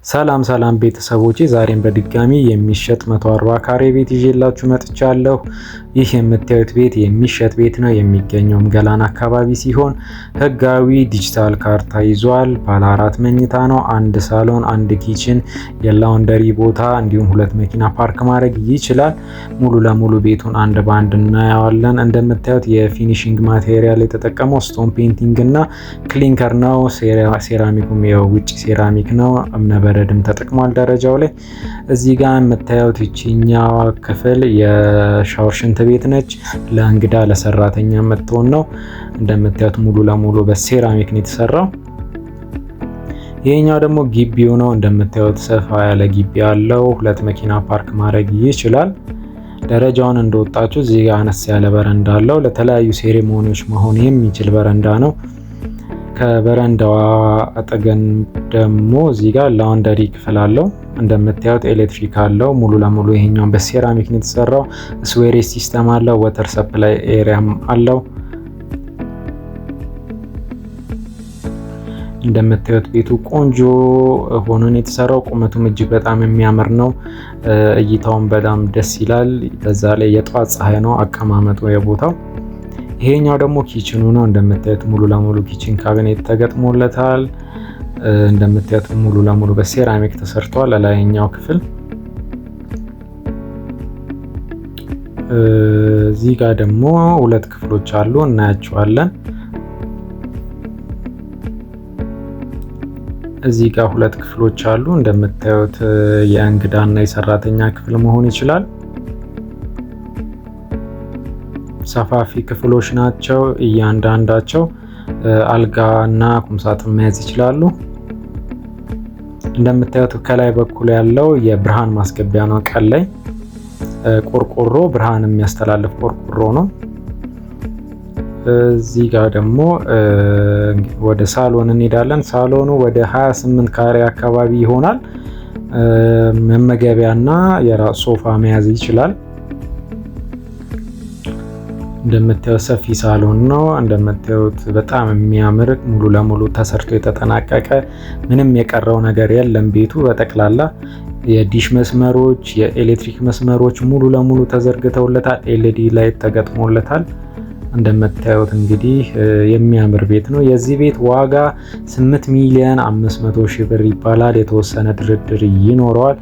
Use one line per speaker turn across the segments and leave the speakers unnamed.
ሰላም ሰላም ቤተሰቦቼ ዛሬም በድጋሚ የሚሸጥ 140 ካሬ ቤት ይዤላችሁ መጥቻለሁ። ይህ የምታዩት ቤት የሚሸጥ ቤት ነው። የሚገኘውም ገላን አካባቢ ሲሆን ህጋዊ ዲጂታል ካርታ ይዟል። ባለ 4 መኝታ ነው። አንድ ሳሎን፣ አንድ ኪችን፣ የላውንደሪ ቦታ እንዲሁም 2 መኪና ፓርክ ማድረግ ይችላል። ሙሉ ለሙሉ ቤቱን አንድ ባንድ እናየዋለን። እንደምታዩት የፊኒሺንግ ማቴሪያል የተጠቀመው ስቶን ፔይንቲንግ እና ክሊንከር ነው። ሴራሚኩም የውጭ ሴራሚክ ነው። እብነበረድም ተጠቅሟል። ደረጃው ላይ እዚህ ጋር የምታዩት ይችኛዋ ክፍል የሻወር ሽንት ቤት ነች። ለእንግዳ ለሰራተኛ የምትሆን ነው። እንደምታዩት ሙሉ ለሙሉ በሴራሚክ ነው የተሰራው። ይሄኛው ደግሞ ግቢው ነው። እንደምታዩት ሰፋ ያለ ግቢ ያለው 2 መኪና ፓርክ ማድረግ ይችላል። ደረጃውን እንደወጣችሁ እዚህ ጋር አነስ ያለ በረንዳ አለው። ለተለያዩ ሴሬሞኒዎች መሆን የሚችል በረንዳ ነው። ከበረንዳዋ አጠገን ደግሞ እዚህ ጋር ላውንደሪ ክፍል አለው። እንደምታዩት ኤሌክትሪክ አለው ሙሉ ለሙሉ። ይሄኛው በሴራሚክ ነው የተሰራው። ስዌሬጅ ሲስተም አለው። ወተር ሰፕላይ ኤሪያም አለው። እንደምታዩት ቤቱ ቆንጆ ሆኖ ነው የተሰራው። ቁመቱም እጅግ በጣም የሚያምር ነው። እይታውም በጣም ደስ ይላል። በዛ ላይ የጧት ፀሐይ ነው አቀማመጡ የቦታው። ይሄኛው ደግሞ ኪችኑ ነው። እንደምታዩት ሙሉ ለሙሉ ኪችን ካቢኔት ተገጥሞለታል። እንደምታዩት ሙሉ ለሙሉ በሴራሚክ ተሰርቷል። ለላይኛው ክፍል እዚህ ጋር ደግሞ 2 ክፍሎች አሉ እናያቸዋለን። እዚህ ጋር 2 ክፍሎች አሉ። እንደምታዩት የእንግዳና የሰራተኛ ክፍል መሆን ይችላል። ሰፋፊ ክፍሎች ናቸው። እያንዳንዳቸው አልጋና ቁምሳጥን መያዝ ይችላሉ። እንደምታዩት ከላይ በኩል ያለው የብርሃን ማስገቢያ ነው። ቀን ላይ ቆርቆሮ ብርሃን የሚያስተላልፍ ቆርቆሮ ነው። እዚህ ጋር ደግሞ ወደ ሳሎን እንሄዳለን። ሳሎኑ ወደ 28 ካሬ አካባቢ ይሆናል። መመገቢያና የራሱ ሶፋ መያዝ ይችላል። እንደምታዩት ሰፊ ሳሎን ነው። እንደምታዩት በጣም የሚያምር ሙሉ ለሙሉ ተሰርቶ የተጠናቀቀ ምንም የቀረው ነገር የለም። ቤቱ በጠቅላላ የዲሽ መስመሮች፣ የኤሌክትሪክ መስመሮች ሙሉ ለሙሉ ተዘርግተውለታል። ኤልኢዲ ላይት ተገጥሞለታል። እንደምታዩት እንግዲህ የሚያምር ቤት ነው። የዚህ ቤት ዋጋ 8,500,000 ብር ይባላል። የተወሰነ ድርድር ይኖረዋል።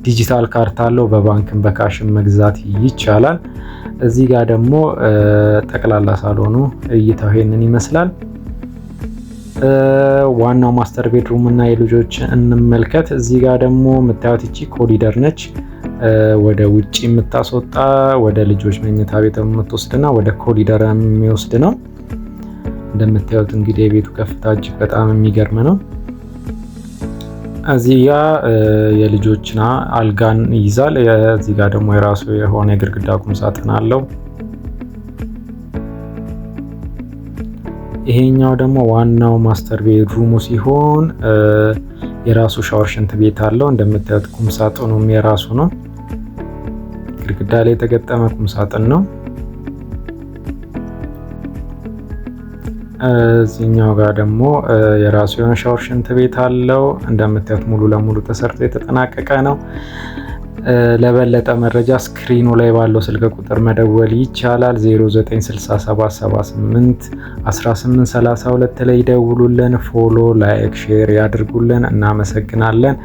ዲጂታል ካርታ አለው። በባንክም በካሽም መግዛት ይቻላል። እዚህ ጋር ደግሞ ጠቅላላ ሳሎኑ እይታው ይሄንን ይመስላል። ዋናው ማስተር ቤድሩም እና የልጆች እንመልከት። እዚህ ጋር ደግሞ የምታዩት እቺ ኮሪደር ነች። ወደ ውጪ የምታስወጣ ወደ ልጆች መኝታ ቤት የምትወስድና ወደ ኮሪደር የሚወስድ ነው። እንደምታዩት እንግዲህ የቤቱ ከፍታ እጅግ በጣም የሚገርም ነው። እዚህ ጋር የልጆችና አልጋን ይይዛል። እዚህ ጋር ደግሞ የራሱ የሆነ የግድግዳ ቁም ሳጥን አለው። ይሄኛው ደግሞ ዋናው ማስተር ቤድሩሙ ሲሆን የራሱ ሻወር ሽንት ቤት አለው። እንደምታዩት ቁም ሳጥኑም የራሱ ነው። ግድግዳ ላይ የተገጠመ ቁም ሳጥን ነው። እዚህኛው ጋር ደግሞ የራሱ የሆነ ሻወር ሽንት ቤት አለው። እንደምታዩት ሙሉ ለሙሉ ተሰርቶ የተጠናቀቀ ነው። ለበለጠ መረጃ ስክሪኑ ላይ ባለው ስልክ ቁጥር መደወል ይቻላል። 0967781832 ላይ ደውሉልን። ፎሎ፣ ላይክ፣ ሼር ያድርጉልን። እናመሰግናለን።